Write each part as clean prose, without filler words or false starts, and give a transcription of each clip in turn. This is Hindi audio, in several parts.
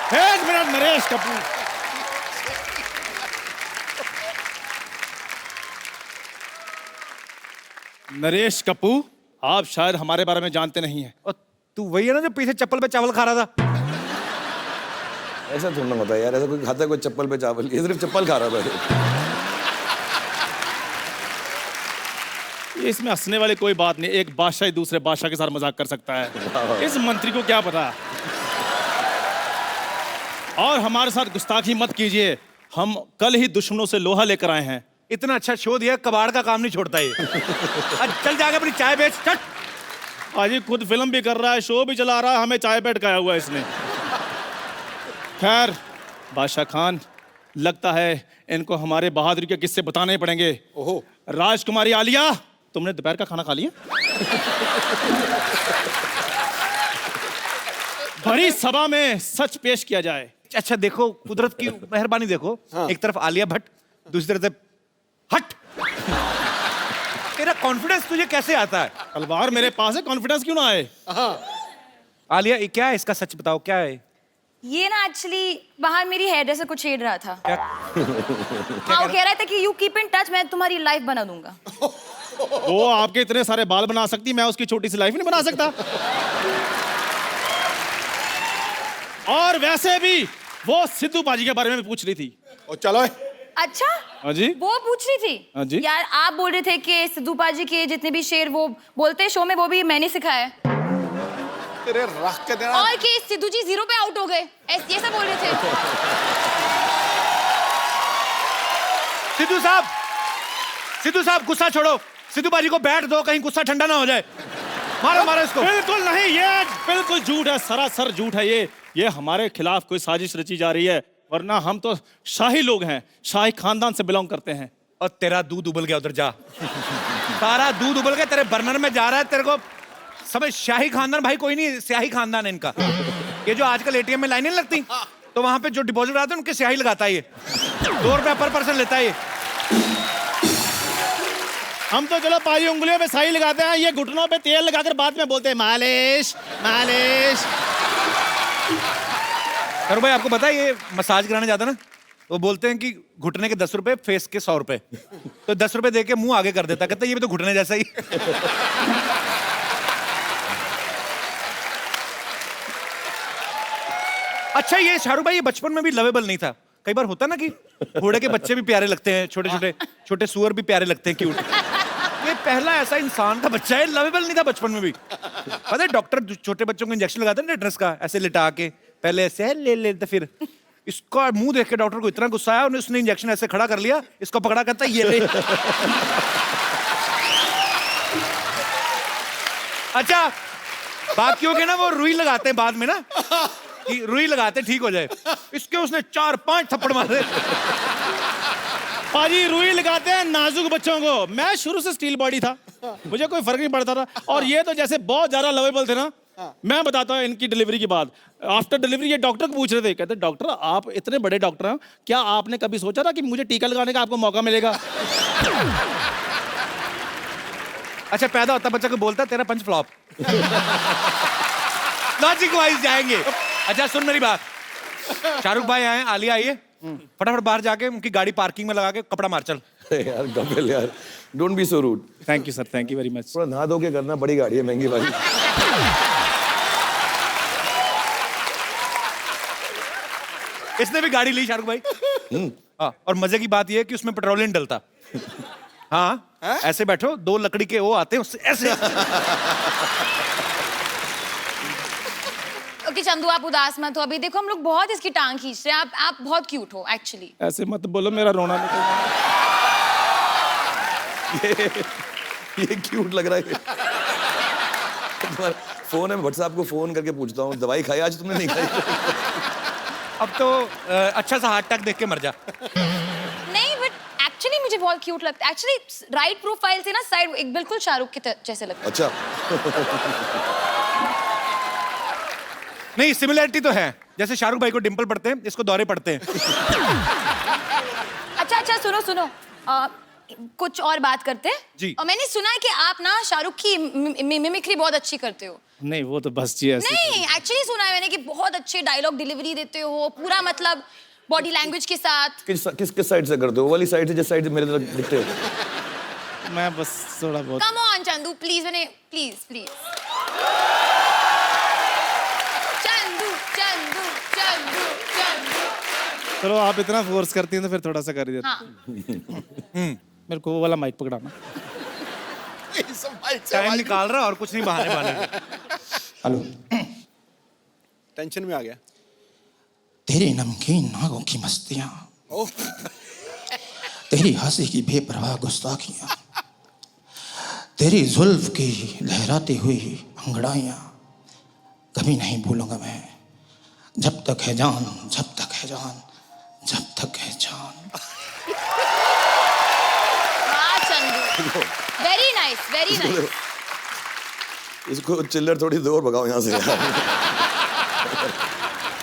एक मिनट नरेश कपूर, नरेश कपूर, आप शायद हमारे बारे में जानते नहीं हैं। और तू वही है ना जो पीछे चप्पल पे चावल खा रहा था? ऐसा थोड़ा ना होता है यार, ऐसा कोई खाता है कोई चप्पल पे चावल? ये सिर्फ चप्पल खा रहा था। इसमें हंसने वाली कोई बात नहीं, एक बादशाह दूसरे बादशाह के साथ मजाक कर सकता है, इस मंत्री को क्या पता। और हमारे साथ गुस्ताखी मत कीजिए, हम कल ही दुश्मनों से लोहा लेकर आए हैं। इतना अच्छा शो दिया, कबाड़ का काम नहीं छोड़ता ये। आज चल जाके अपनी चाय बेच, चल। अजी खुद फिल्म भी कर रहा है, शो भी चला रहा है, हमें चाय पे अटकाया हुआ है इसने। खैर बादशाह खान, लगता है इनको हमारे बहादुरी के किस्से बताने पड़ेंगे। ओहो, राजकुमारी आलिया, तुमने दोपहर का खाना खा लिया? बड़ी सभा में सच पेश किया जाए। अच्छा देखो, कुदरत की मेहरबानी देखो। हाँ। एक तरफ आलिया भट्ट, दूसरी तरफ हट। तेरा कॉन्फिडेंस तुझे कैसे आता है? तलवार मेरे पास है, कॉन्फिडेंस क्यों ना आए? आलिया ये क्या है, इसका सच बताओ, क्या है ये? ना एक्चुअली बाहर मेरी हेयर ड्रेसर को छेड़ रहा था। क्या? हाँ, वो कह रहा था कि यू कीप इन टच, मैं तुम्हारी लाइफ बना दूंगा। वो आपके इतने सारे बाल बना सकती, मैं उसकी छोटी सी लाइफ नहीं बना सकता। और वैसे भी वो सिद्धू बाजी के बारे में पूछ रही थी। और चलो अच्छा, हाँ जी, वो पूछ रही थी। हाँ जी। यार आप बोल रहे थे कि सिद्धू बाजी के जितने भी शेर वो बोलते हैं शो में, वो भी मैंने सिखाया है। तेरे रख के देना। और कि सिद्धू जी 0 पे आउट हो गए, ये सब बोल रहे थे। सिद्धू साहब गुस्सा छोड़ो, सिद्धू बाजी को बैठ दो, कहीं गुस्सा ठंडा ना हो जाए। मारो मारो इसको। बिल्कुल नहीं, ये बिल्कुल झूठ है, सरासर झूठ है। ये हमारे खिलाफ कोई साजिश रची जा रही है, वरना हम तो शाही लोग हैं, शाही खानदान से बिलोंग करते हैं। और तेरा दूध उबल गया, उधर जा। सारा दूध उबल गया तेरे बर्नर में जा रहा है, तेरे को समझ। शाही खानदान भाई कोई नहीं, स्याही खानदान है इनका। ये जो आजकल एटीएम में लाइनें लगती, तो वहां पे जो डिपॉजिट आते हैं उनके स्याही लगाता है ये। 2 रुपया पर पर्सन लेता है ये। हम तो चलो पारी उंगलियों पे साई लगाते हैं, ये घुटनों पे तेल लगाकर बाद में बोलते हैं मालिश मालिश। करो भाई, आपको पता है ये मसाज कराने जाता ना, वो बोलते हैं कि घुटने के 10 रुपए, फेस के 100 रुपए। तो 10 रुपए दे के मुंह आगे कर देता, कहता है ये भी तो घुटने जैसा ही। अच्छा ये शाहरुख भाई, ये बचपन में भी लवेबल नहीं था? कई बार होता ना कि घोड़े के बच्चे भी प्यारे लगते हैं, छोटे छोटे छोटे सुअर भी प्यारे लगते हैं, क्यूट। ये पहला ऐसा इंसान का बच्चा है, लवेबल नहीं था बचपन में भी। पता है डॉक्टर छोटे बच्चों को इंजेक्शन लगाते हैं टेटनस का, ऐसे लिटा के, पहले ऐसे ले लेते, फिर इसका मुंह देख के डॉक्टर को इतना गुस्सा आया, उसने इंजेक्शन ऐसे खड़ा कर लिया, इसको पकड़ा, कहता है ये ले। अच्छा बाकियों के ना वो रुई लगाते हैं बाद में ना, रुई लगाते ठीक हो जाए, इसके उसने 4-5 थप्पड़ मारे। पाजी रुई लगाते हैं नाजुक बच्चों को। मैं शुरू से स्टील बॉडी था, मुझे कोई फर्क नहीं पड़ता था। और ये तो जैसे बहुत ज्यादा लवेबल थे ना। मैं बताता हूँ इनकी डिलीवरी के बाद, आफ्टर डिलीवरी ये डॉक्टर को पूछ रहे थे, कहते डॉक्टर आप इतने बड़े डॉक्टर हैं, क्या आपने कभी सोचा था कि मुझे टीका लगाने का आपको मौका मिलेगा? अच्छा पैदा होता बच्चा को बोलता तेरा पंच फ्लॉप। लॉजिक वाइज जाएंगे। अच्छा सुन मेरी बात, शाहरुख भाई आए, आलिया आई है, फटाफट बाहर जाके उनकी गाड़ी पार्किंग में लगा के कपड़ा मार चल। यार कपिल यार, don't be so rude. Thank you sir, thank you very much. थोड़ा नहा धो के करना, बड़ी गाड़ी है, महंगी वाली। इसने भी गाड़ी ली शाहरुख भाई। हाँ, और मजे की बात यह है कि उसमें पेट्रोल नहीं डलता। हाँ ऐसे बैठो, 2 लकड़ी के वो आते हैं उससे ऐसे। ओके चंदू आप उदास मत हो, अभी देखो हम लोग बहुत इसकी टांग खींच रहे हैं, आप बहुत क्यूट हो एक्चुअली। ऐसे मत बोलो, मेरा रोना निकल रहा है। ये क्यूट लग रहा है। तुम्हारा फोन है, मैं भट्ट साहब को फोन करके पूछता हूँ दवाई खाई आज तुमने? नहीं खाई। अब तो अच्छा सा हार्ट अटैक देख के मर जा। नहीं बट एक्चुअली मुझे बहुत क्यूट लगता है। एक्चुअली राइट प्रोफाइल से ना साइड एक बिल्कुल शाहरुख के जैसे लगता है। अच्छा। नहीं सिमिलरिटी तो है, जैसे शाहरुख भाई को डिंपल पड़ते हैं, इसको दौरे पड़ते हैं। अच्छा सुनो कुछ और बात करते हैं। जी। और मैंने सुना है कि आप ना शाहरुख की मिमिक्री बहुत अच्छी करते हो। नहीं वो तो बस जी ऐसी नहीं, एक्चुअली सुना है मैंने कि बहुत अच्छे डायलॉग डिलीवरी देते हो, पूरा मतलब बॉडी लैंग्वेज के साथ। किस साइड से करते हो? वो वाली साइड से, जिस साइड से मेरे तरफ दिखते हो? मैं बस थोड़ा बहुत कम ऑन चंदू प्लीज, मैंने प्लीज प्लीज चंदू चंदू चंदू चंदू। चलो आप इतना फोर्स करती हैं तो फिर थोड़ा सा कर ही देते हाँ मेरे को वो वाला माइक पकड़ाना। टाइम निकाल रहा और कुछ नहीं, बहाने बहाने। हेलो, टेंशन में आ गया। तेरी नमकीन नागों की मस्तियां, तेरी हंसी की बेपरवाह गुस्ताखियां, तेरी जुल्फ की लहराती हुई अंगड़ाइयां कभी नहीं भूलूंगा मैं। जब तक है जान, जब तक है जान, जब तक है जान। हाँ Chandu, very nice very nice. इसको चिल्लर थोड़ी दूर भगाओ यहाँ से यार।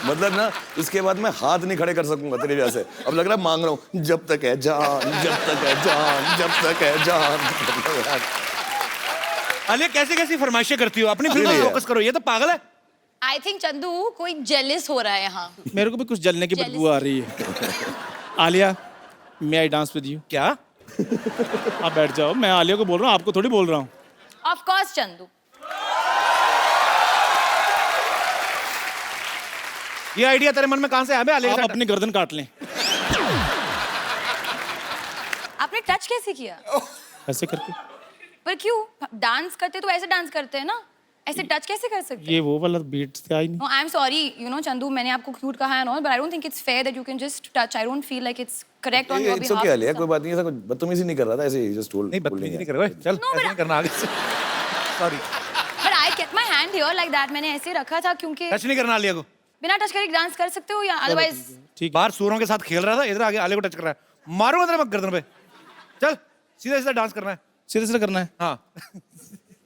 मतलब ना इसके बाद मैं हाथ नहीं खड़े कर सकूंगा तेरी वजह से। अब लग रहा है मांग रहा हूँ, जब तक है जान, जब तक है जान, जब तक है जान। अलिया कैसी कैसी फरमाइशें करती हो? अपनी फिल्म नहीं में है। फोकस करो, ये तो पागल है। आई थिंक चंदू कोई जेलिस हो रहा है यहाँ। मेरे को भी कुछ जलने की बदबू आ रही है। आलिया, मे आई डांस विद यू? क्या? आप बैठ जाओ, मैं आलिया को बोल रहा हूँ, आपको थोड़ी बोल रहा हूँ। Of course Chandu. ये आइडिया तेरे मन में कहां से आया? बे आलिया के आप साथ? अपनी गर्दन काट लें आपने टच कैसे किया? ऐसे करके। पर क्यों? डांस करते तो ऐसे डांस करते हैं ना, ऐसे टच कैसे कर सकते हैं? ये वो वाला बीट से आई नहीं। No, I'm sorry, you know, Chandu, मैंने आपको क्यूट कहा है ना, but I don't think it's fair that you can just touch. I don't feel like it's correct on your it's behalf. Okay Alia, कोई बात नहीं, ऐसा कुछ बदतमीजी नहीं कर रहा था, ऐसे ही जस्ट टोल्ड। नहीं, बदतमीजी नहीं कर रहा। चल, No, ऐसा but- नहीं करना आगे से। Sorry, But I kept my hand here like that. मैंने ऐसे रखा था क्योंकि टच नहीं करना आलिया को। बिना टच करे डांस कर सकते हो या otherwise ठीक बाहर सूरों के साथ खेल रहा था, इधर आगे आलिया को टच कर रहा है। मारूंगा तेरे मैं गर्दन पे। चल, सीधा सीधा डांस करना है। सीधे करना है। हाँ।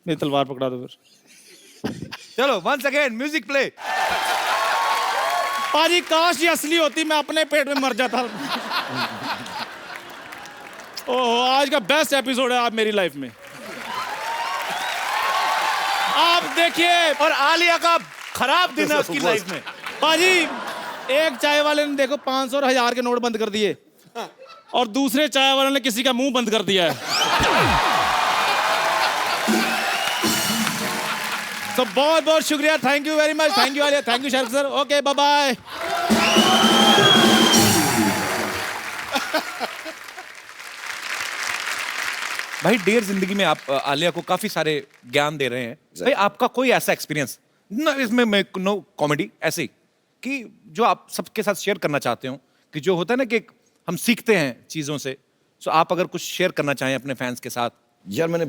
मेरी तलवार पकड़ा दो फिर। चलो, वंस अगेन म्यूजिक प्ले। पाजी काश ये असली होती, मैं अपने पेट में मर जाता। ओह, आज का बेस्ट एपिसोड है आप मेरी लाइफ में। आप देखिए और आलिया का खराब दिन है उसकी लाइफ में। पाजी, एक चाय वाले ने देखो 500 और 1000 के नोट बंद कर दिए और दूसरे चाय वाले ने किसी का मुंह बंद कर दिया है। तो बहुत बहुत शुक्रिया, thank you very much, thank you Alia, thank you Shahrukh sir, okay bye bye. भाई डियर जिंदगी में आप आलिया को काफी सारे ज्ञान दे रहे हैं। भाई आपका कोई ऐसा एक्सपीरियंस ना, इसमें मैं नो कॉमेडी ऐसे ही कि जो आप सबके साथ शेयर करना चाहते हो, कि जो होता है ना कि हम सीखते हैं चीजों से, सो आप अगर कुछ शेयर करना चाहें अपने फैंस के साथ। यार मैंने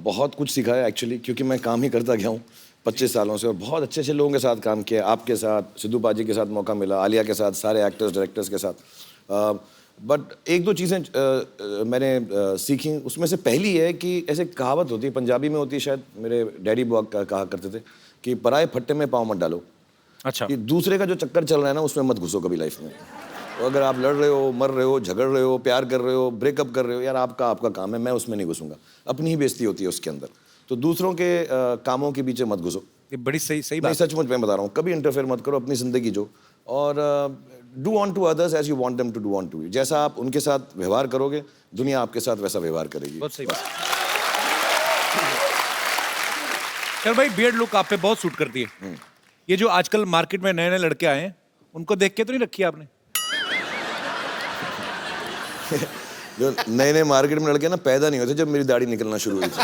बहुत कुछ सीखा है एक्चुअली, क्योंकि मैं काम ही करता गया हूँ 25 सालों से और बहुत अच्छे अच्छे लोगों के साथ काम किया। आपके साथ, सिद्धू पाजी के साथ मौका मिला, आलिया के साथ, सारे एक्टर्स डायरेक्टर्स के साथ। बट एक दो चीज़ें मैंने सीखी, उसमें से पहली है कि ऐसे कहावत होती है, पंजाबी में होती है शायद, मेरे डैडी बुआ कहा करते थे कि पराए फट्टे में पाँव मत डालो। अच्छा। कि दूसरे का जो चक्कर चल रहा है ना, उसमें मत घुसो कभी लाइफ में। तो अगर आप लड़ रहे हो, मर रहे हो, झगड़ रहे हो, प्यार कर रहे हो, ब्रेकअप कर रहे हो, यार आपका काम है, मैं उसमें नहीं घुसूंगा। अपनी ही बेइज्जती होती है उसके अंदर, तो दूसरों के कामों के पीछे मत घुसो। ये बड़ी सही नहीं, बात। सचमुच मैं बता रहा हूँ, कभी इंटरफेयर मत करो, अपनी जिंदगी जो, और do unto others as you want them to do unto you. जैसा आप उनके साथ व्यवहार करोगे, दुनिया आपके साथ वैसा व्यवहार करेगी। बहुत सही बात। चल भाई, बियर्ड लुक आप पे बहुत सूट करती है। ये जो आजकल मार्केट में नए नए लड़के आए हैं, उनको देख के तो नहीं रखी आपने? जो नए नए मार्केट में लड़के ना पैदा नहीं होते जब मेरी दाढ़ी निकलना शुरू हुई थी।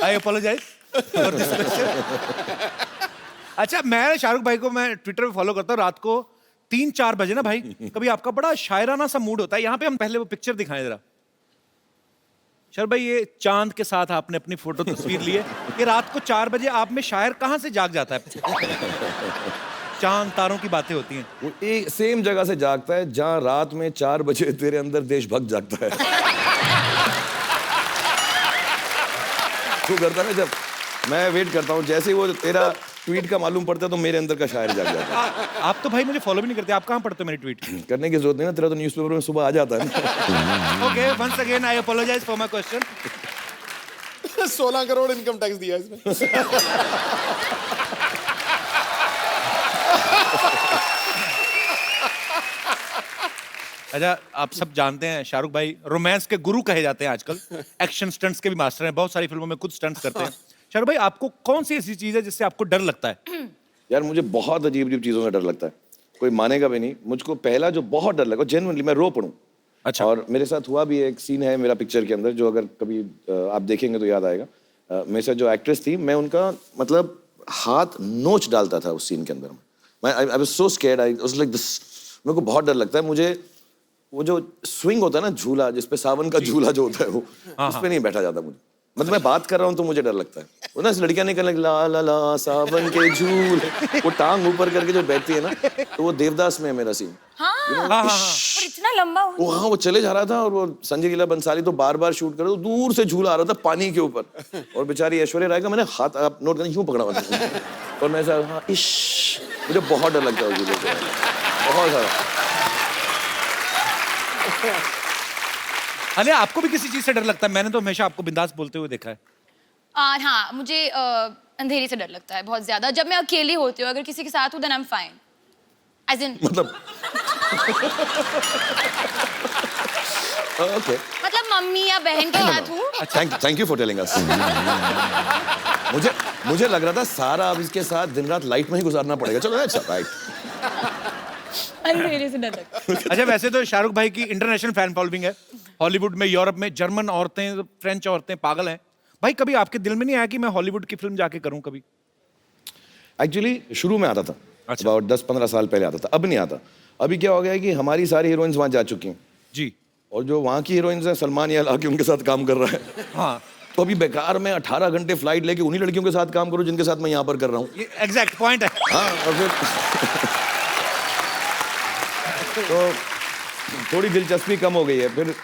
आई अपोलोजाइज फॉर दिस क्वेश्चन। अच्छा, मैं शाहरुख भाई को मैं ट्विटर पे फॉलो करता हूँ। रात को 3-4 बजे ना भाई, कभी आपका बड़ा शायराना सा मूड होता है। यहाँ पे हम पहले वो पिक्चर दिखाएं जरा। शाहरुख भाई, ये चांद के साथ आपने अपनी फोटो तस्वीर ली है। ये रात को 4 बजे आप में शायर कहाँ से जाग जाता है? चांद तारों की बातें होती हैं। वो एक सेम जगह से जागता है जहाँ रात में 4 बजे तेरे अंदर देशभक्त जागता है। तू करता ना, जब मैं वेट करता हूँ, जैसे ही वो ट्वीट का मालूम पड़ता है तो मेरे अंदर का शायर जाग जाता है। आप तो भाई मुझे फॉलो भी नहीं करते, आप कहाँ पढ़ते हो मेरी ट्वीट? करने की जरूरत नहीं ना, तेरा तो न्यूज़पेपर में सुबह आ जाता है ना। Okay, once again I apologise for my question. 16 crore income tax दिया इसमें। अच्छा, आप सब जानते हैं शाहरुख भाई रोमांस के गुरु कहे जाते हैं आजकल, एक्शन स्टंट्स के भी मास्टर हैं, बहुत सारी फिल्मों में खुद स्टंट्स करते हैं। शाहरुख भाई, आपको कौन सी ऐसी चीज है जिससे आपको डर लगता है? यार मुझे बहुत अजीब अजीब चीज़ों से डर लगता है, कोई मानेगा भी नहीं। मुझको पहला जो बहुत डर लगा, जेन्युइनली मैं रो पड़ूं। अच्छा। और मेरे साथ हुआ भी, एक सीन है मेरा पिक्चर के अंदर जो अगर कभी आप देखेंगे तो याद आएगा। मेरे साथ जो एक्ट्रेस थी, मैं उनका मतलब हाथ नोच डालता था उस सीन के अंदर। मैं I was so scared, I was like this. मेरे को बहुत डर लगता है। मुझे वो जो स्विंग होता है ना, झूला जिसपे सावन का झूला जो होता है वो, उस पे नहीं बैठा जाता मुझे। मतलब मैं बात कर रहा हूँ तो मुझे डर लगता है। वो ना लड़कियां नहीं करने ला ला ला सावन के झूल, वो टांग ऊपर करके जो बैठती है ना, तो वो देवदास में है मेरा सीन। हाँ, और इतना लंबा हो। वो हाँ, वो चले जा रहा था और वो संजय लीला बंसाली तो बार बार शूट कर रहे, तो दूर से झूला आ रहा था पानी के ऊपर, और बेचारी ऐश्वर्या राय का मैंने हाथ, आप नोट करना, यूं पकड़ा हुआ था और मैं ऐसा हाँ इश, मुझे बहुत डर लगता है उस झूले से, बहुत सारा। अरे आपको भी किसी चीज से डर लगता है? मैंने तो हमेशा आपको बिंदास बोलते हुए देखा है। हाँ, मुझे अंधेरे से डर लगता है बहुत ज्यादा। जब मैं अकेली होती हूँ, अगर किसी के साथ हूँ then I am fine, as in मतलब ओके, मतलब मम्मी या बहन के साथ हूँ। Thank you for telling us. मुझे लग रहा था सारा अब इसके साथ दिन रात लाइट में ही गुजारना पड़ेगा। चलो अच्छा, राइट। अंधेरे से डर लगता है। अच्छा, वैसे तो शाहरुख भाई की इंटरनेशनल फैन फॉलोइंग है, हॉलीवुड में, यूरोप में, जर्मन औरतें, फ्रेंच औरतें पागल हैं। भाई कभी आपके दिल में नहीं आया कि मैं हॉलीवुड की फिल्म जाके करूं कभी? एक्चुअली शुरू में आता था, अच्छा। about 10-15 साल पहले आता था, अब नहीं आता। अभी क्या हो गया है कि हमारी सारी हीरोइंस वहाँ जा चुकी हैं, जी। और जो वहाँ की हीरोइंस हैं, सलमान या आके उनके साथ काम कर रहा है। हाँ, तो अभी बेकार में 18 घंटे फ्लाइट लेके उन्हीं लड़कियों के साथ काम करूं जिनके साथ मैं यहाँ पर कर रहा हूँ। ये एग्जैक्ट पॉइंट है। हाँ, और फिर तो थोड़ी दिलचस्पी कम हो गई है। फिर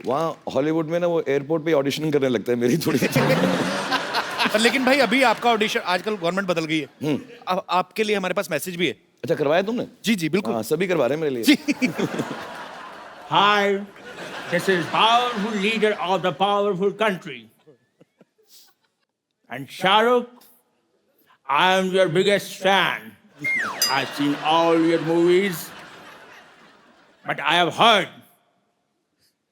वहाँ हॉलीवुड में ना वो एयरपोर्ट पे ऑडिशन करने लगता है मेरी थोड़ी। पर लेकिन भाई अभी आपका ऑडिशन, आजकल गवर्नमेंट बदल गई है, अब आपके लिए हमारे पास मैसेज भी है। अच्छा, करवाया तुमने? जी जी बिल्कुल। हाँ, सभी करवा रहे हैं मेरे लिए। Hi, this is powerful leader of the powerful country. And Shahrukh, I am your biggest fan. I've seen all your movies. But I have heard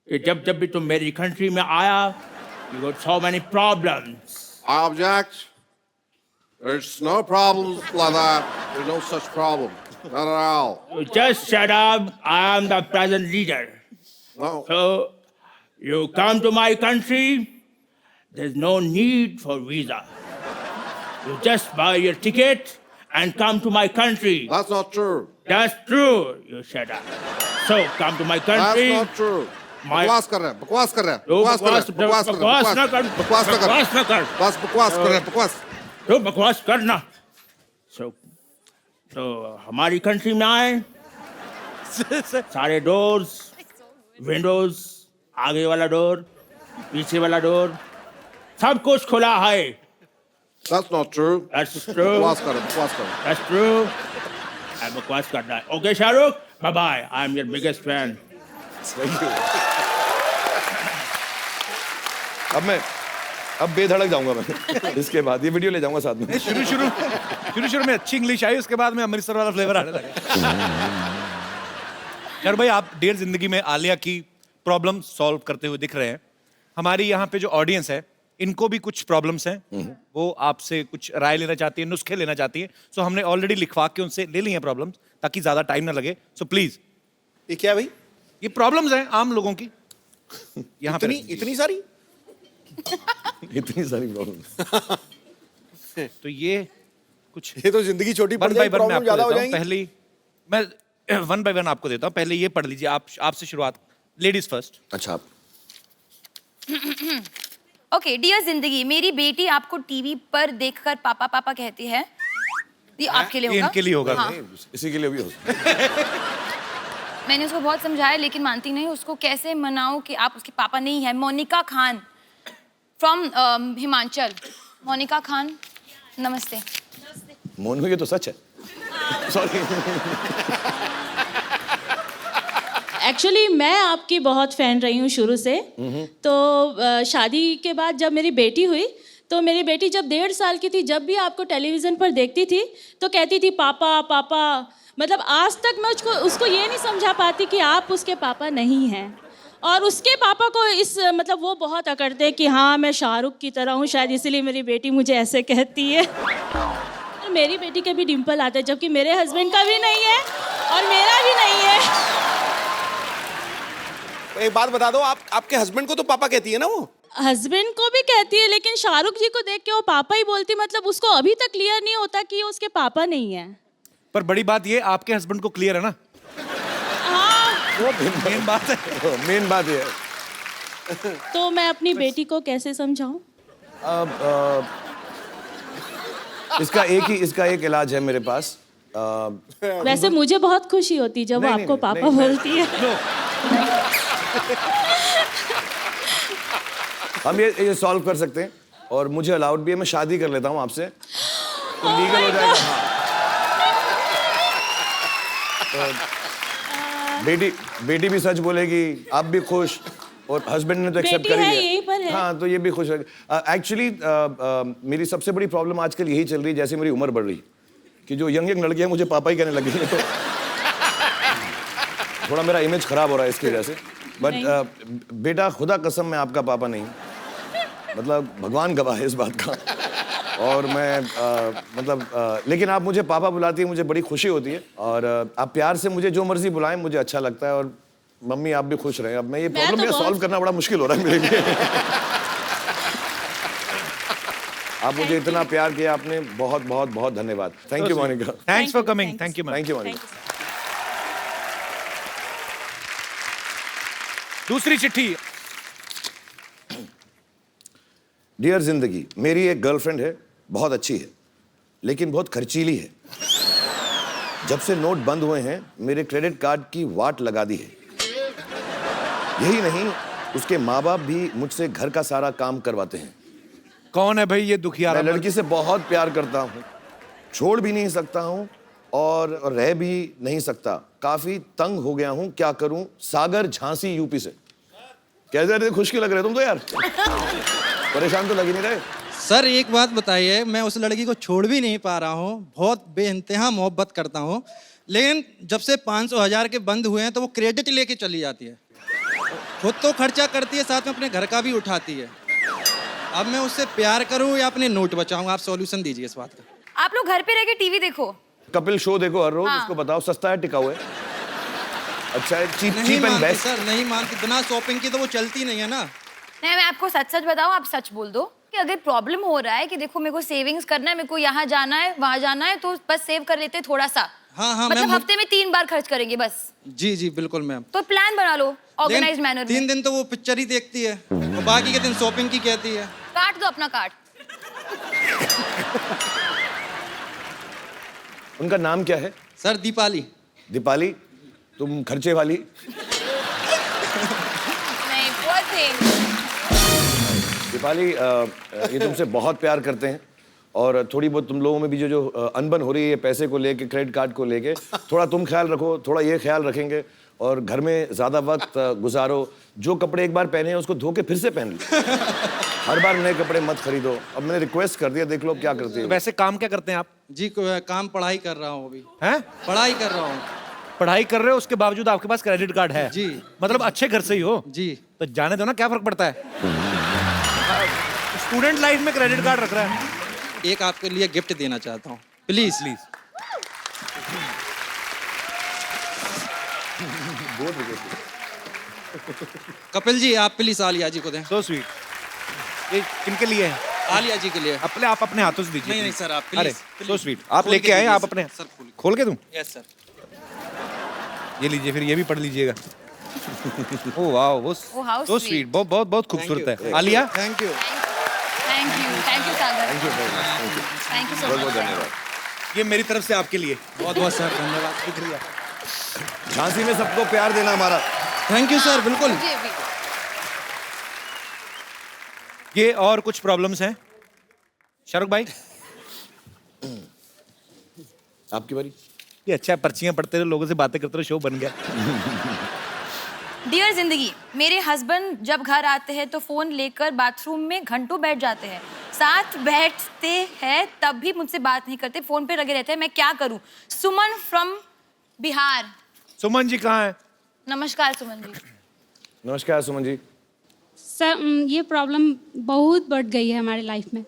कि जब भी तुम मेरी country में आया, you got so many problems. I object. There's no problems like that. There's no such problem. Not at all. You just shut up. I am the present leader. No. So you come to my country, there's no need for visa. You just buy your ticket and come to my country. That's not true. That's true. You shut up. So come to my country. That's not true. My- बकवास कर रहे हैं, बकवास कर रहे हैं, तो बकवास कर रहे हैं, बकवास कर रहे हैं, बकवास ना कर, बकवास ना कर, बकवास ना कर। बस बकवास कर रहे हैं, बकवास। तो बकवास करना। तो हमारी कंट्री में आए, सारे डोर्स, विंडोज, आगे वाला डोर, पीछे वाला डोर, सब कुछ खुला है। That's not true. That's true. बकवास कर रहे हैं, बकवास कर रहे हैं। That's true. अब बकवास करना है। Okay, Shahrukh, bye bye. I am your biggest fan. अब बेधड़क जाऊंगा मैं। इसके बाद ये वीडियो ले जाऊंगा साथ में। शुरू में अच्छी इंग्लिश आई, उसके बाद में अमृतसर वाला फ्लेवर आने लगा। यार भाई, आप डियर जिंदगी में आलिया की प्रॉब्लम सॉल्व करते हुए दिख रहे हैं। हमारी यहाँ पे जो ऑडियंस है, इनको भी कुछ प्रॉब्लम्स हैं, वो आपसे कुछ राय लेना चाहती है, नुस्खे लेना चाहती है। सो हमने ऑलरेडी लिखवा के उनसे ले ली हैं प्रॉब्लम्स, ताकि ज्यादा टाइम ना लगे। सो प्लीज, ये क्या भाई? ये प्रॉब्लम्स हैं आम लोगों की यहाँ पे। इतनी सारी? इतनी सारी प्रॉब्लम। तो ये कुछ ये तो जिंदगी छोटी पड़ वन बाय जाएगी, वन मैं प्रॉब्लम आपको ज्यादा हो देता हूँ। जाएंगी। पहले मैं वन बाय वन आपको देता हूँ। पहले ये पढ़ लीजिए आप, आपसे शुरुआत, लेडीज फर्स्ट। अच्छा, ओके, डियर जिंदगी, मेरी बेटी आपको टीवी पर देखकर पापा पापा कहती है। ये आपके लिए ये होगा। इनके लिए होगा। हाँ। इसी के लिए भी हो सकता। मैंने उसको बहुत समझाया लेकिन मानती नहीं। उसको कैसे मनाऊं कि आप उसके पापा नहीं है। मोनिका खान फ्रॉम हिमाचल। मोनिका खान, नमस्ते। मोनू ये तो सच है। सॉरी। एक्चुअली मैं आपकी बहुत फ़ैन रही हूँ शुरू से। तो शादी के बाद जब मेरी बेटी हुई तो मेरी बेटी जब 1.5 साल की थी, जब भी आपको टेलीविज़न पर देखती थी तो कहती थी पापा पापा। मतलब आज तक मैं उसको ये नहीं समझा पाती कि आप उसके पापा नहीं हैं। और उसके पापा को मतलब वो बहुत अकड़ते हैं कि हाँ मैं शाहरुख की तरह हूँ, शायद इसीलिए मेरी बेटी मुझे ऐसे कहती है। और मेरी बेटी के भी डिम्पल आते हैं, जबकि मेरे हस्बैंड का भी नहीं है और मेरा भी नहीं है। एक बात बता दो, आपके हस्बैंड को तो पापा कहती है ना वो? हस्बैंड को भी कहती है, लेकिन शाहरुख जी को देख के वो पापा ही बोलती। मतलब उसको अभी तक क्लियर नहीं होता कि ये उसके पापा नहीं है। पर बड़ी बात ये, आपके हस्बैंड को क्लियर है ना? हाँ, वो मेन बात है। मेन बात ये है। तो मैं अपनी बेटी को कैसे समझाऊं? इसका एक इलाज है मेरे पास। वैसे मुझे बहुत खुशी होती जब वो नहीं, आपको नहीं, पापा नहीं, बोलती है। हम ये सॉल्व कर सकते हैं और मुझे अलाउड भी है, मैं शादी कर लेता हूँ आपसे, तो लीगल हो जाएगा। तो बेटी भी सच बोलेगी, आप भी खुश, और हस्बैंड ने तो एक्सेप्ट बेटी कर ही है, लिया। यहीं पर है। हाँ, तो ये भी खुश है। एक्चुअली मेरी सबसे बड़ी प्रॉब्लम आजकल यही चल रही है, जैसे मेरी उम्र बढ़ रही कि जो यंग लड़कियां मुझे पापा ही कहने लगी हैं, तो थोड़ा मेरा इमेज खराब हो रहा है इसकी वजह से। बट बेटा, खुदा कसम मैं आपका पापा नहीं, मतलब भगवान गवाह है इस बात का। और मैं लेकिन आप मुझे पापा बुलाती है, मुझे बड़ी खुशी होती है। और आप प्यार से मुझे जो मर्जी बुलाएं, मुझे अच्छा लगता है। और मम्मी आप भी खुश रहें। अब मैं ये प्रॉब्लम सॉल्व करना बड़ा मुश्किल हो रहा है मेरे लिए। आप मुझे इतना प्यार किया आपने, बहुत बहुत बहुत धन्यवाद। Thank you Monica. Thanks for coming. Thank you. Thank you Monica. दूसरी चिट्ठी। डियर जिंदगी, मेरी एक गर्लफ्रेंड है, बहुत अच्छी है, लेकिन बहुत खर्चीली है। जब से नोट बंद हुए हैं, मेरे क्रेडिट कार्ड की वाट लगा दी है। यही नहीं, उसके माँ बाप भी मुझसे घर का सारा काम करवाते हैं। कौन है भाई ये दुखियारा? मैं लड़की से बहुत प्यार करता हूँ, छोड़ भी नहीं सकता हूँ और रह भी नहीं सकता। काफी तंग हो गया हूँ, क्या करूँ? सागर झांसी यूपी से। कैसे रहे? खुश क्यों लग रहे तुम तो यार? परेशान तो लग ही नहीं रहे। सर एक बात बताइए, मैं उस लड़की को छोड़ भी नहीं पा रहा हूँ, बहुत बेइंतहा मोहब्बत करता हूँ, लेकिन जब से 500,000 के बंद हुए हैं तो वो क्रेडिट लेके चली जाती है। खुद तो खर्चा करती है, साथ में अपने घर का भी उठाती है। अब मैं उससे प्यार करूं या अपने नोट बचाऊं? आप सॉल्यूशन दीजिए इस बात का। आप लोग घर पे रह के टीवी देखो, कपिल शो देखो हर रोज। हाँ। उसको बताओ सस्ता है, टिकाऊ है, अच्छा है, चीप नहीं चीप एंड मानती बेस्ट। सर, नहीं मानती। बिना शॉपिंग की तो वो चलती नहीं है ना। नहीं मैं आपको सच सच बताऊं, आप सच बोल दो कि अगर प्रॉब्लम हो रहा है कि देखो मेरे को सेविंग्स करना है, मेरे को यहाँ जाना है वहाँ जाना है, तो बस सेव कर लेते हैं थोड़ा सा। हाँ, मतलब मैम। हफ्ते में 3 बार खर्च करेंगे बस। जी जी बिल्कुल मैम। तो प्लान बना लो ऑर्गेनाइज मैनर 3 में। दिन तो वो पिक्चर ही देखती है और बाकी के दिन शॉपिंग की कहती है। काट दो अपना कार्ड। उनका नाम क्या है? सर दीपाली। दीपाली, तुम खर्चे वाली। नहीं poor thing। दीपाली, ये तुमसे बहुत प्यार करते हैं और थोड़ी बहुत तुम लोगों में भी जो अनबन हो रही है पैसे को लेके, क्रेडिट कार्ड को लेके, थोड़ा तुम ख्याल रखो, थोड़ा ये ख्याल रखेंगे और घर में ज़्यादा वक्त गुजारो। जो कपड़े एक बार पहने हैं उसको धो के फिर से पहन लो। हर बार नए कपड़े मत खरीदो। अब मैंने रिक्वेस्ट कर दिया, देख लो क्या करती है। वैसे काम क्या करते हैं आप? जी काम पढ़ाई कर रहा हूँ अभी। हैं? पढ़ाई कर रहा हूँ। पढ़ाई कर रहे हो, उसके बावजूद आपके पास क्रेडिट कार्ड है? जी। मतलब अच्छे घर से ही हो? जी। तो जाने दो ना, क्या फर्क पड़ता है? स्टूडेंट लाइफ में क्रेडिट कार्ड रख रहा है। एक आपके लिए गिफ्ट देना चाहता हूँ, प्लीज प्लीज। कपिल जी आप प्लीज आलिया जी को दें। So sweet. ये किनके लिए है? आलिया जी के लिए। अपने आप अपने हाथों से दीजिए। नहीं सर आप अरे प्लीज। So sweet. आप लेके आए, आप अपने सर खोल के दूं? Yes sir. ये लीजिए, फिर ये भी पढ़ लीजिएगा। ओह वाह, वो Oh, how so sweet. Sweet, बहुत बहुत बहुत खूबसूरत है। Alia, thank you. Thank you Sagar. Thank you so much. धन्यवाद। ये मेरी तरफ से आपके लिए। बहुत बहुत सर धन्यवाद। शुक्रिया। झांसी में सबको प्यार देना हमारा। थैंक यू सर, बिल्कुल। जी भी। ये और कुछ प्रॉब्लम्स हैं शाहरुख भाई? आपकी बारी। ये अच्छा है, पर्चियां पढ़ते रहो, लोगों से बातें करते रहो, शो बन गया। डियर जिंदगी, मेरे हस्बैंड जब घर आते हैं तो फोन लेकर बाथरूम में घंटों बैठ जाते हैं, साथ बैठते हैं तब भी मुझसे बात नहीं करते, फोन पे लगे रहते हैं, मैं क्या करूं? सुमन फ्रॉम बिहार। सुमन जी कहाँ है? नमस्कार सुमन जी। नमस्कार सुमन जी। सर ये प्रॉब्लम बहुत बढ़ गई है हमारी लाइफ में।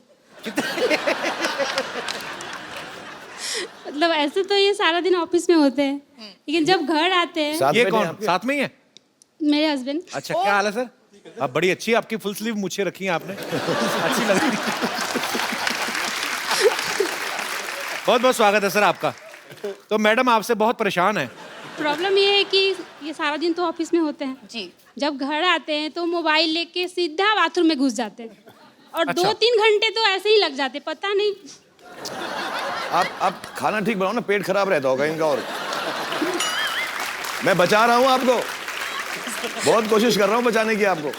मतलब ऐसे तो ये सारा दिन ऑफिस में होते हैं, लेकिन जब घर आते हैं। साथ ये में कौन आपके? साथ में ही है? मेरे हस्बैंड। अच्छा, क्या हाल है सर? आप बड़ी अच्छी है, आपकी फुल स्लीव मूछें रखी हैं आपने, अच्छी लग रही है। बहुत बहुत स्वागत है सर आपका। तो मैडम आपसे बहुत परेशान है। प्रॉब्लम ये है कि ये सारा दिन तो ऑफिस में होते हैं जी। जब घर आते हैं तो मोबाइल लेके सीधा बाथरूम में घुस जाते हैं और अच्छा। 2-3 घंटे तो ऐसे ही लग जाते, पता नहीं। आप खाना ठीक बनाओ ना, पेट खराब रहता होगा इनका। और मैं बचा रहा हूँ आपको, बहुत कोशिश कर रहा हूँ बचाने की आपको।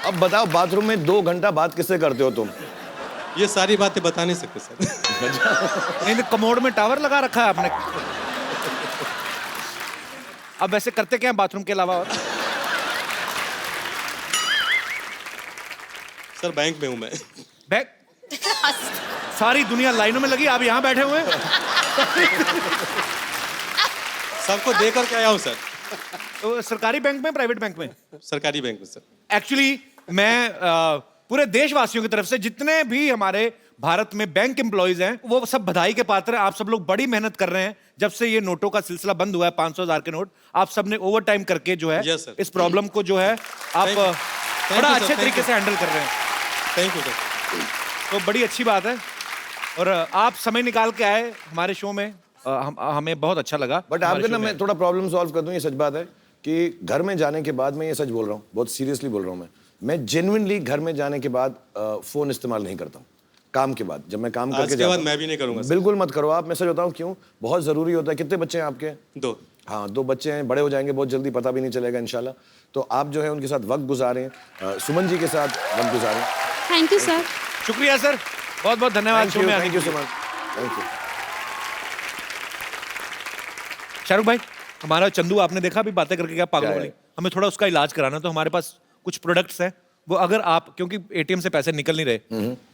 अब बताओ, बाथरूम में 2 घंटा बात किससे करते हो तुम? ये सारी बातें बता नहीं सकते सर। नहीं तो कमोड में टावर लगा रखा है आपने। अब वैसे करते क्या है बाथरूम के अलावा? और सर बैंक में हूँ मैं। बैग, सारी दुनिया लाइनों में लगी, आप यहाँ बैठे हुए हैं। सबको देकर के आया हूँ सर। तो सरकारी बैंक में, प्राइवेट बैंक में? सरकारी बैंक में सर। एक्चुअली मैं पूरे देशवासियों की तरफ से जितने भी हमारे भारत में बैंक एम्प्लॉइज हैं वो सब बधाई के पात्र हैं। आप सब लोग बड़ी मेहनत कर रहे हैं जब से ये नोटों का सिलसिला बंद हुआ है, 500,000 के नोट। आप सब ने ओवर टाइम करके जो है Yes, sir. इस प्रॉब्लम को जो है आप Thank you, बड़ा sir. अच्छे Thank तरीके you. से हैंडल कर रहे हैं। Thank you sir. तो बड़ी अच्छी बात है। और आप समय निकाल के आए हमारे शो में, हमें बहुत अच्छा लगा। बट आपके ना मैं थोड़ा प्रॉब्लम सॉल्व कर दूं। ये सच बात है कि घर में जाने के बाद, मैं ये सच बोल रहा हूँ, बहुत सीरियसली बोल रहा हूँ, मैं जेन्युइनली घर में जाने के बाद फोन इस्तेमाल नहीं करता हूँ। काम के बाद, जब मैं काम करके आज के जाता बाद हूँ, मैं भी नहीं करूँगा सर। बिल्कुल मत करो आप। मैं सच बताऊँ क्यों, बहुत जरूरी होता है। कितने बच्चे हैं आपके? 2। हाँ, 2 बच्चे हैं, बड़े हो जाएंगे बहुत जल्दी, पता भी नहीं चलेगा इंशाल्लाह। तो आप जो है उनके साथ वक्त गुजारें, सुमन जी के साथ वक्त गुजारें। Thank you sir. शुक्रिया सर, बहुत बहुत धन्यवाद शो में आने थैंक के यू लिए। सुमन, थैंक यू। शाहरुख भाई, हमारा चंदू आपने देखा अभी बातें करके क्या पागल क्या है? वाली, हमें थोड़ा उसका इलाज कराना। तो हमारे पास कुछ प्रोडक्ट्स हैं, वो अगर आप, क्योंकि एटीएम से पैसे निकल नहीं रहे,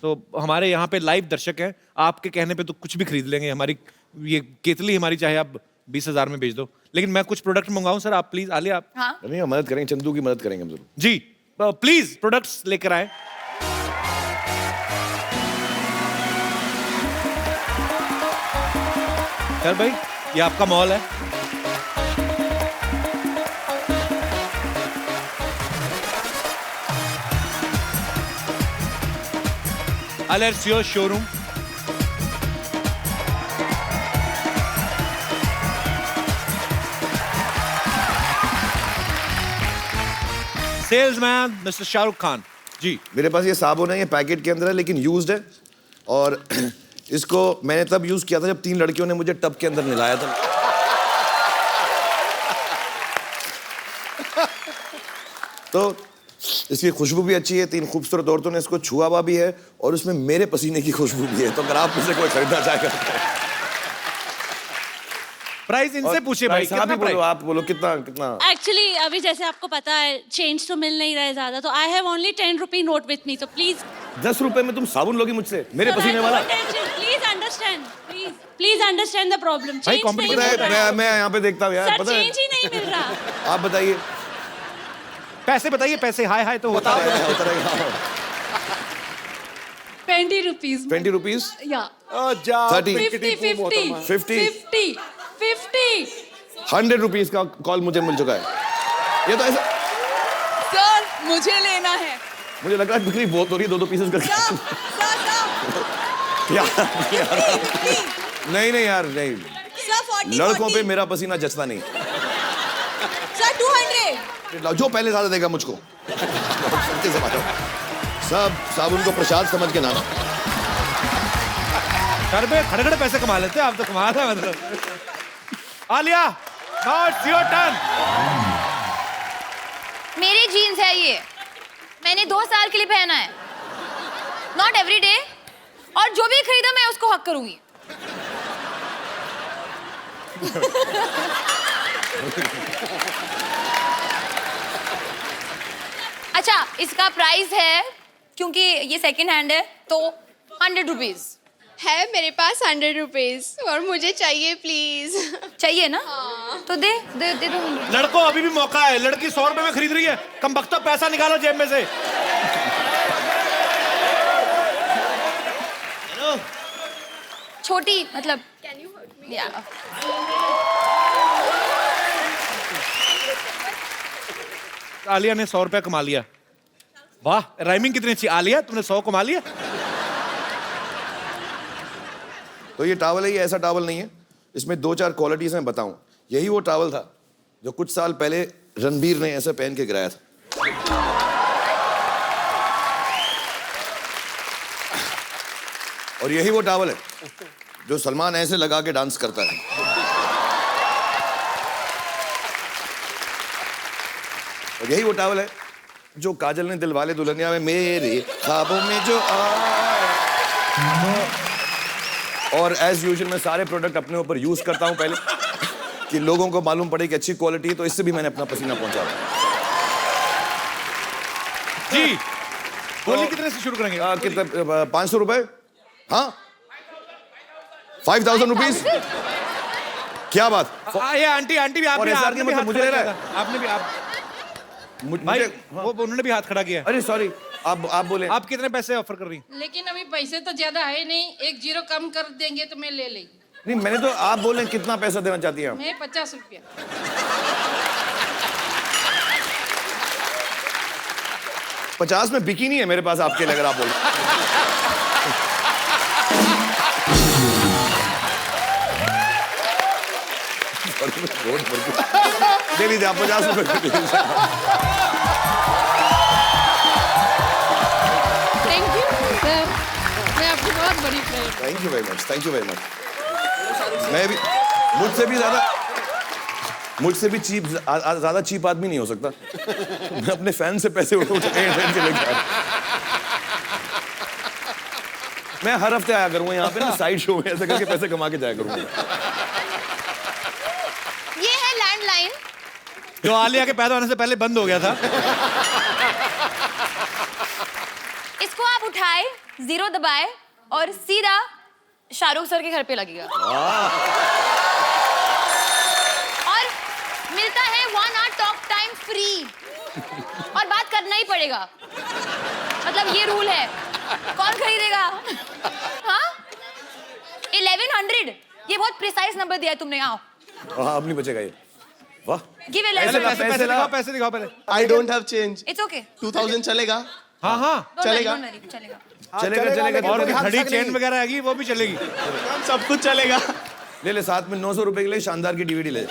तो हमारे यहाँ पे लाइव दर्शक हैं, आपके कहने पे तो कुछ भी खरीद लेंगे। हमारी ये केतली हमारी चाहे आप 20,000 में बेच दो, लेकिन मैं कुछ प्रोडक्ट मंगाऊं सर, आप प्लीज आलिया आप। हाँ। नहीं, हम मदद करेंगे, चंदू की मदद करेंगे हम जरूर। जी प्लीज प्रोडक्ट्स लेकर आए। सर भाई, ये आपका मॉल है। Alessio showroom. Salesman mister Shahrukh Khan ji. मेरे पास ये साबुन है, ये पैकेट के अंदर है लेकिन यूज्ड है। और इसको मैंने तब यूज किया था जब 3 लड़कियों ने मुझे टब के अंदर नहलाया था। तो इसकी खुशबू भी अच्छी है, 3 खूबसूरत औरतों ने इसको छुआ हुआ भी है और उसमें मेरे पसीने की खुशबू भी है। तो अगर आप मुझसे कोई खरीदना चाहेगा, प्राइस इनसे पूछे भाई, आप ही बोलो, आप बोलो कितना कितना। एक्चुअली अभी जैसे आपको पता है चेंज तो मिल नहीं रहा है ज्यादा, तो I have only 10 rupee note with me, तो प्लीज 10 रुपए में तुम साबुन लोगी मुझसे, मेरे पसीने वाला? Please understand, please understand the problem. भाई, चेंज नहीं पता मिल है, रहा है मैं यहाँ पे देखता हूँ यार, सर, पता है। चेंज ही नहीं मिल रहा। आप बताइए। पैसे बताइए, पैसे हाय हाय तो होता है। 20 रुपीज 20 रुपीज, या 30, 50 100 रुपीज का कॉल मुझे मिल चुका है। ये तो ऐसा, सर मुझे लेना है। मुझे लग रहा है बिक्री बहुत हो रही है, 2-2 पीसेस करके। यार, नहीं नहीं यार, नहीं, लड़कों पे मेरा पसीना जचता नहीं। सर 200। जो पहले ज्यादा देगा मुझको। सच्चे से बात है। सब साबुन को प्रसाद समझ के नाम। सर पे खड़े पैसे कमा लेते हैं आप, तो कमा था मतलब। Alia, now it's your turn. मेरी जीन्स है ये, मैंने 2 साल के लिए पहना है, नॉट एवरी डे, और जो भी खरीदा मैं उसको हक करूंगी। अच्छा, इसका प्राइस है, क्योंकि ये सेकंड हैंड है, तो 100 रुपीज है मेरे पास 100 रुपीज और मुझे चाहिए प्लीज। चाहिए ना? तो दे दे दे दो। लड़कों अभी भी मौका है, लड़की 100 रुपए में खरीद रही है, कम वक्त पैसा निकालो जेब में से। छोटी मतलब या आलिया ने 100 रुपया कमा लिया। वाह, राइमिंग कितनी अच्छी। आलिया तुमने 100 कमा लिया। तो ये टावल है, ये ऐसा टावल नहीं है, इसमें 2-4 क्वालिटीज मैं बताऊं। यही वो टावल था जो कुछ साल पहले रणबीर ने ऐसे पहन के गिराया था। और यही वो टावल है जो सलमान ऐसे लगा के डांस करता है। और यही वो टावल है जो काजल ने दिलवाले दुल्हनिया में मेरे ख्वाबों में जो आया। और एज यूजुअल मैं सारे प्रोडक्ट अपने ऊपर यूज करता हूं पहले कि लोगों को मालूम पड़े कि अच्छी क्वालिटी है, तो इससे भी मैंने अपना पसीना पहुंचा। जी बोलिए, कितने से शुरू करेंगे? कितने? 500 रुपए? हाँ, 5000 रुपीज। क्या बात? ये आंटी आंटी भी और SR आपने भी मतलब मुझे ले रहा है? आपने भी भाई वो उन्होंने भी हाथ खड़ा किया। अरे सॉरी, आप बोले। आप कितने पैसे ऑफर कर रही हैं? लेकिन अभी पैसे तो ज्यादा है नहीं, 1 0 कम कर देंगे तो मैं ले लेंगी। नहीं, मैंने तो आप बोले कितना पैसा देना चाहती हैं आप? मैं 50 रुपया। 50 में बिकी नहीं है मेरे पास आपके लिए, अगर आप बोले। दे लीजिए आप 50 रुपए। थैंक यू सर, मैं आपकी बहुत बड़ी friend. Thank you very much, thank you very much. मैं भी मुझसे भी चीप, ज्यादा चीप आदमी नहीं हो सकता। मैं अपने फैन से पैसे उठा के लेके आया। मैं हर हफ्ते आया करूंगा यहाँ पे ना, साइड शो में ऐसे करके पैसे कमा के जाया करूंगा। ये है लैंडलाइन जो आलिया के पैदा होने से पहले बंद हो गया था। इसको आप उठाए, 0 दबाए और सीधा शाहरुख सर के घर पे लगेगा। और मिलता है 1 hour टॉक टाइम फ्री, और बात करना ही पड़ेगा, मतलब ये रूल है। कौन खरीदेगा? हाँ, 1100। ये बहुत प्रिसाइज नंबर दिया है तुमने। आओ। हाँ, अब नहीं बचेगा ये। वाह, गिव पैसे दिखाओ, पैसे दिखाओ पहले। I don't have change. It's okay. 2000 चलेगा? हाँ हाँ चलेगा। चलेगा। चलेगा। और घड़ी चेन वगैरह आएगी, वो भी चलेगी। सब कुछ चलेगा। ले साथ में 900 रुपए के लिए शानदार की DVD ले।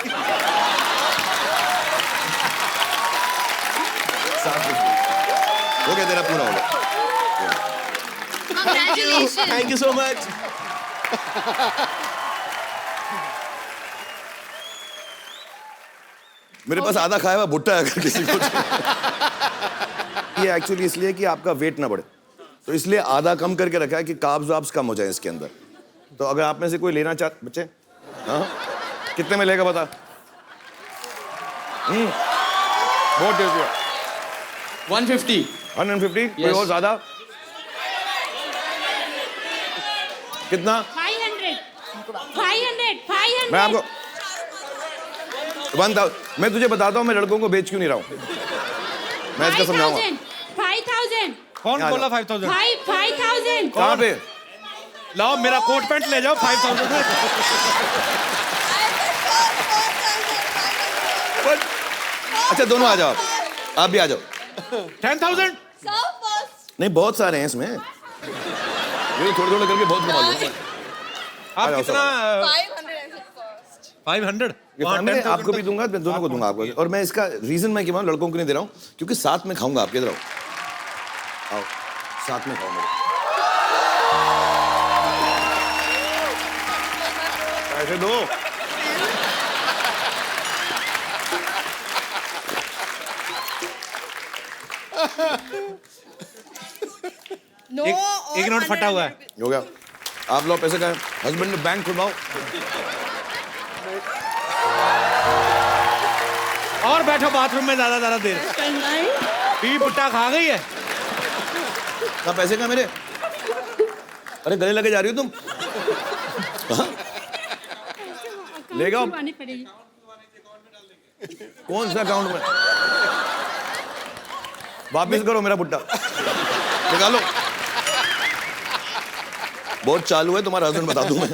साथ में हो गया, तेरा पूरा हो गया। Congratulations. Thank you so much. मेरे पास आधा खाया हुआ भुट्टा है, अगर किसी को। ये एक्चुअली इसलिए कि आपका वेट ना बढ़े, तो इसलिए आधा कम करके रखा है कि कार्ब्स वाब्स कम हो जाए इसके अंदर। तो अगर आप में से कोई लेना चाहते बच्चे, हाँ, कितने में लेगा बता? बहुत टेस्टी है। 150। 150? कोई और ज्यादा? कितना? 500। मैं आपको 1000। मैं तुझे बताता हूँ मैं लड़कों को बेच क्यों नहीं रहा हूँ, मैं इसका समझाऊंगा। 5000। कौन बोला 5000? 5000। कहाँ पे? लाओ मेरा कोट पैंट ले जाओ 5000 में। अच्छा दोनों आ जाओ, आप भी आ जाओ। 10,000। नहीं, बहुत सारे हैं इसमें, ये थोड़े थोड़े करके बहुत कमा लूंगा। आप जाओ, कितना? 500। ये फैमिली आपको भी दूंगा, दोनों को दूंगा आपको। और मैं इसका रीजन मैं क्यों लड़कों को नहीं दे रहा हूँ, क्योंकि साथ में खाऊंगा। आप इधर आओ, आओ साथ में खाऊंगा। पैसे दो। No, एक नोट फटा हुआ है। हो गया। आप लोग पैसे का हस्बैंड ने बैंक खुलवाओ। और बैठो बाथरूम में ज्यादा देर। बीवी पुट्टा खा गई है। कहाँ पैसे कहाँ मेरे? अरे गले लगे जा रही हो तुम? कहाँ? ले जाओ। पड़ेगी। कौन सा अकाउंट में? वापिस करो मेरा पुट्टा, निकालो। बहुत चालू है तुम्हारा हस्बैंड, बता दूं मैं।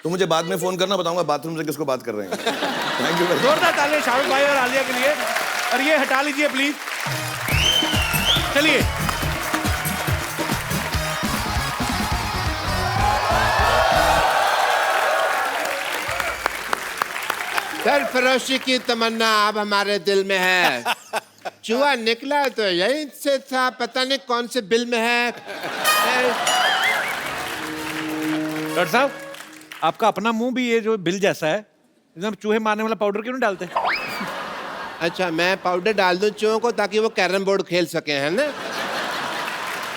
तुम मुझे बाद में फोन करना, बताऊंगा बाथरूम से किसको बात कर रहे हैं। Thank you. जोरदार तालियां शाहरुख भाई और आलिया के लिए। और ये हटा लीजिए प्लीज। चलिए सरफरोशी की तमन्ना अब हमारे दिल में है। चूहा निकला तो यहीं से था, पता नहीं कौन से बिल में है। डॉक्टर साहब, आपका अपना मुंह भी ये जो बिल जैसा है, एकदम चूहे मारने वाला पाउडर क्यों नहीं डालते? अच्छा, मैं पाउडर डाल दूं चूहों को ताकि वो कैरम बोर्ड खेल सके, है ना?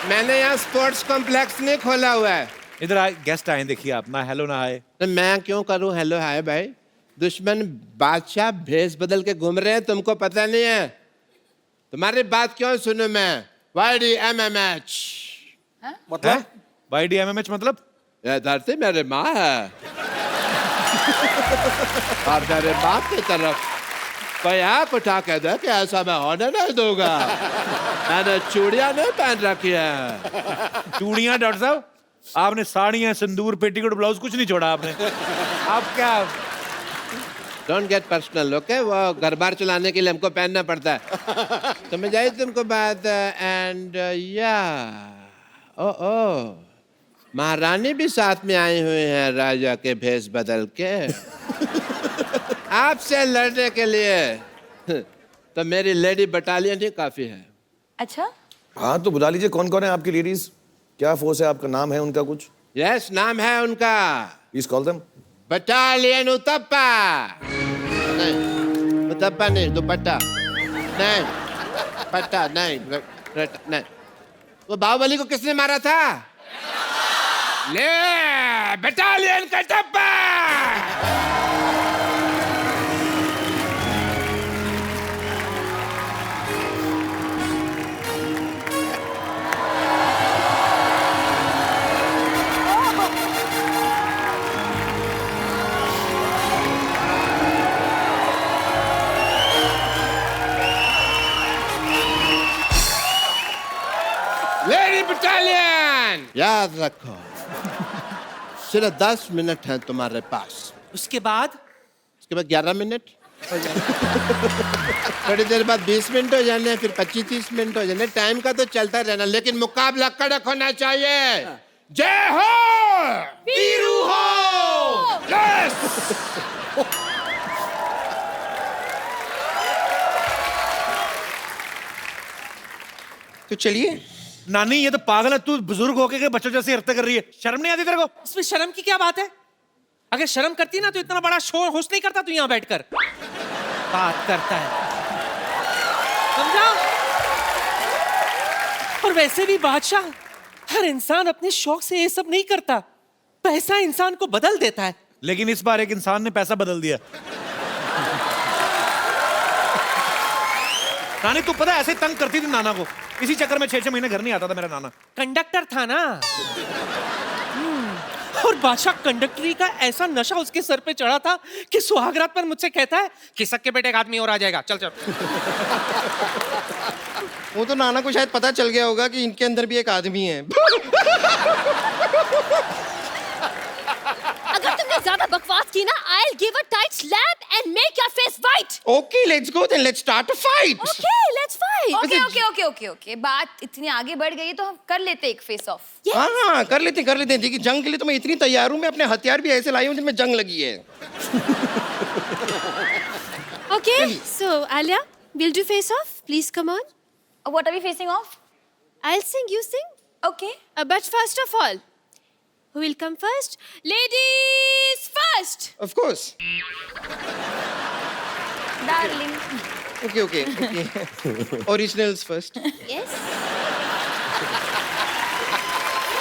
मैंने यहाँ स्पोर्ट्स कॉम्प्लेक्स नहीं खोला हुआ है। इधर गेस्ट आए, देखिए आप, ना हेलो ना हाय। मैं क्यों करूं हेलो हाय भाई? दुश्मन बादशाह भेस बदल के घूम रहे हैं, तुमको पता नहीं है? तुम्हारी बात क्यों सुनूं मैं? YDMMH मतलब YDMMH मतलब? ये धरती मेरे माँ है और मेरे बाप की तरफ कोई आँख उठा के दे कि ऐसा मैं होने नहीं दूंगा। मैंने चूड़ियां नहीं पहन रखी है। चूड़ियां? डॉक्टर साहब, आपने साड़ियां, सिंदूर, पेटीकोट, ब्लाउज कुछ नहीं छोड़ा आपने। आप क्या? Don't get personal, okay? वो घर बार चलाने के लिए हमको पहनना पड़ता है। समझ आई तुमको बात? एंड या ओ महारानी भी साथ में आई हुई हैं राजा के भेष बदल के आपसे लड़ने के लिए। तो मेरी लेडी बटालियन ही काफी है। अच्छा, हाँ तो बुला लीजिए। कौन कौन है आपकी लेडीज? क्या फोर्स है आपका? नाम है उनका कुछ? यस, नाम है उनका please call them. Battalion Uthappa. नहीं, उतप्पा नहीं, दुपट्टा नहीं, पट्टा नहीं, नहीं। वो बाहुबली को किसने मारा था? ले बटालियन का टप्पा। लेडी बटालियन, याद रखो सिर्फ 10 मिनट हैं तुम्हारे पास। उसके बाद 11 मिनट थोड़ी देर बाद 20 मिनट हो जाने, फिर 25-30 मिनट हो जाने। टाइम का तो चलता रहना, लेकिन मुकाबला कड़क होना चाहिए। जय हो वीरू हो। यस। तो चलिए। नानी, ये तो पागल है। तू बुजुर्ग होके के बच्चों जैसे हरकतें कर रही है। शर्म नहीं आती तेरे को? इसमें शर्म की क्या बात है? अगर शर्म करती ना तो इतना बड़ा शोर होस्ट नहीं करता तू यहाँ बैठकर। बात करता है, समझा? और वैसे भी बादशाह, हर इंसान अपने शौक से ये सब नहीं करता। पैसा इंसान को बदल देता है। लेकिन इस बार एक इंसान ने पैसा बदल दिया। नानी, तू पता है ऐसे तंग करती थी नाना को, इसी चक्कर में 6-6 महीने घर नहीं आता था मेरा नाना। कंडक्टर था ना। और बादशाह कंडक्टरी का ऐसा नशा उसके सर पे चढ़ा था कि सुहागरात पर मुझसे कहता है कि सक्के बेटे एक आदमी और आ जाएगा, चल चल। वो तो नाना को शायद पता चल गया होगा कि इनके अंदर भी एक आदमी है। अगर तुमने ज्यादा बकवास की ना, I'll give a tight slap and make your face white. Okay, let's go then. Let's start a fight. Okay, let's fight. Okay. बात इतनी आगे बढ़ गई तो हम कर लेते एक फेस ऑफ। हाँ, कर लेते हैं। देखिए, जंग के लिए तो मैं इतनी तैयार हूँ। मैं अपने हथियार भी ऐसे लाई हूँ जिनमें जंग लगी है। Okay, so Alia, we'll do face off. Please come on. What are we facing off? I'll sing, you sing. Okay. But first of all, who will come first? Ladies first. Of course. Darling. Okay. Originals first. Yes.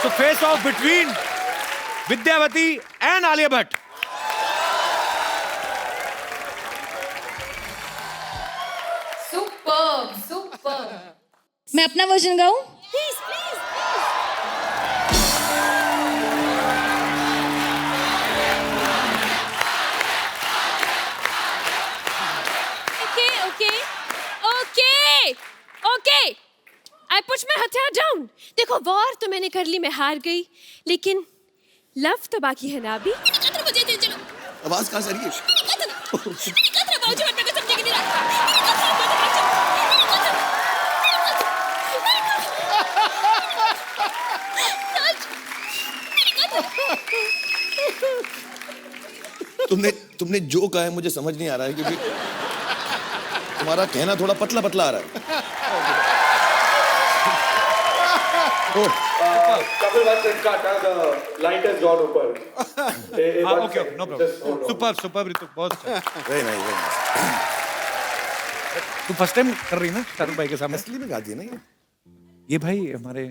So face off between Vidyavati and Alia Bhatt. मैं अपना वर्जन गाऊं? Please please okay okay okay okay I put my हथियार डाउन। देखो वॉर तो मैंने कर ली, मैं हार गई, लेकिन लव तो बाकी है ना अभी। चलो आवाज कहाँ से आ रही है? तुमने जो कहा है मुझे समझ नहीं आ रहा है, क्योंकि तुम्हारा कहना थोड़ा पतला पतला आ रहा है। Okay no problem. Super Ritu, बहुत अच्छा। Very nice, very nice. तू फर्स्ट टाइम कर रही है ना शाहरुख भाई के सामने? असली में गाती है ना ये भाई हमारे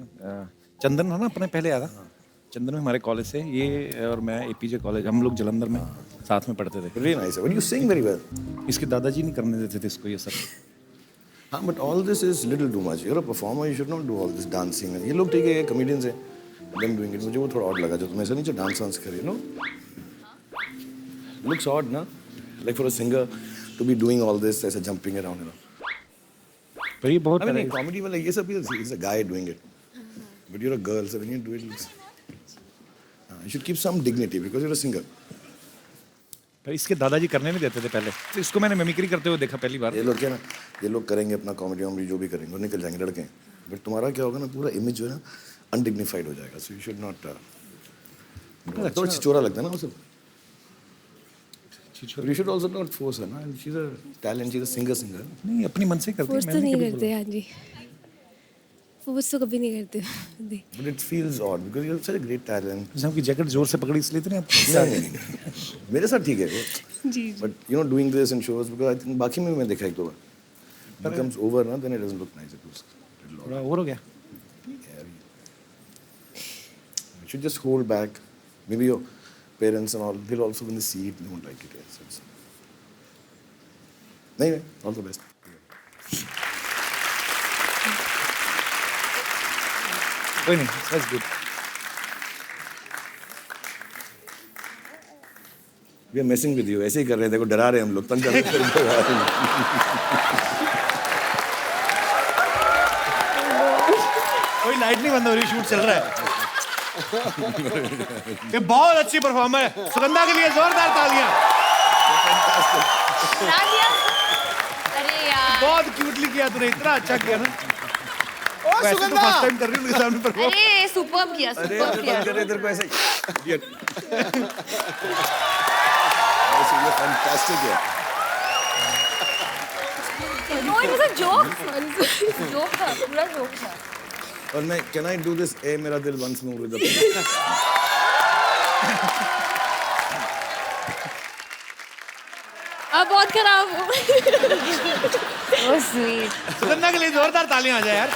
चंदन है ना, अपने पहले आया था। चंदन में हमारे कॉलेज से, ये और मैं एपीजे कॉलेज, हम लोग जलंधर में साथ में पढ़ते थे। Very nice, but you sing very well. इसके दादाजी नहीं करने देते थे इसको ये सब। हाँ, but all this is little too much. You're a performer, you should not do all this dancing. ये लोग ठीक है, कॉमेडियंस हैं, देम डूइंग इट। मुझे वो थोड़ा ऑड लगा जो तुम ऐसा नहीं जो डांस वांस करिए, नो लुक्स ऑड ना, like for a singer to be doing all this, ऐसे जंपिंग अराउंड, यू नो। पर ये बहुत कॉमेडी वाला ये सब is a guy doing it, but you are a girl, so when you do it you should keep some dignity because you're a singer. पर इसके दादाजी करने नहीं देते थे पहले, तो इसको मैंने मिमिक्री करते हुए देखा पहली बार। ये लोग क्या ना, ये लोग करेंगे अपना कॉमेडी वॉमेडी जो भी करेंगे, वो निकल जाएंगे लड़के। बट तुम्हारा क्या होगा ना, पूरा इमेज जो है ना अनडिग्निफाइड हो जाएगा। सो यू शुड नॉट, थोड़ा छिचोरा लगता है ना वो सब। You should also not force her ना, she is a talent, she is a singer. नहीं, अपनी मन से करती है। फोर्स तो नहीं करते, हाँ जी, फोर्स तो कभी नहीं करते। But it feels odd because you have such a great talent. जैसे आपकी जैकेट जोर से पकड़ी इसलिए तो नहीं आप? नहीं, मेरे साथ ठीक है वो। जी। But you know doing this in shows, because I think बाकी में मैं देखा एक दो बार, it comes over ना, then it doesn't look nice. It looks थोड़ा ओवर हो गया। You should just hold back. Maybe your parents and all, they'll also when they see it, they won't like it. Yes, it's... Anyway, all the best. कोई नहीं, that's good. We are messing with you. ऐसे ही कर रहे हैं, देखो डरा रहे हैं हम लोग, तंग कर रहे हैं। कोई लाइट नहीं बंद हो रही, शूट चल रहा है। ये बहुत अच्छी परफॉर्मर है, सुगंधा के लिए जोरदार तालियां। अरे यार, बहुत क्यूटली किया तूने, इतना अच्छा किया ना। वैसे तो सुगंधा! फर्स्ट टाइम कर रही हूँ उनके सामने परफॉर्म। अरे सुपर्ब किया, सुपर्ब किया। तेरे को ऐसे ये फैंटास्टिक है। No, it was a joke. Joke था, पूरा जोक था। और मैं कैन आई डू दिस ए मेरा दिल वंस मोर विद अब बहुत खराब हो। So sweet. सुगंधा के लिए जोरदार तालियां आ जाए यार।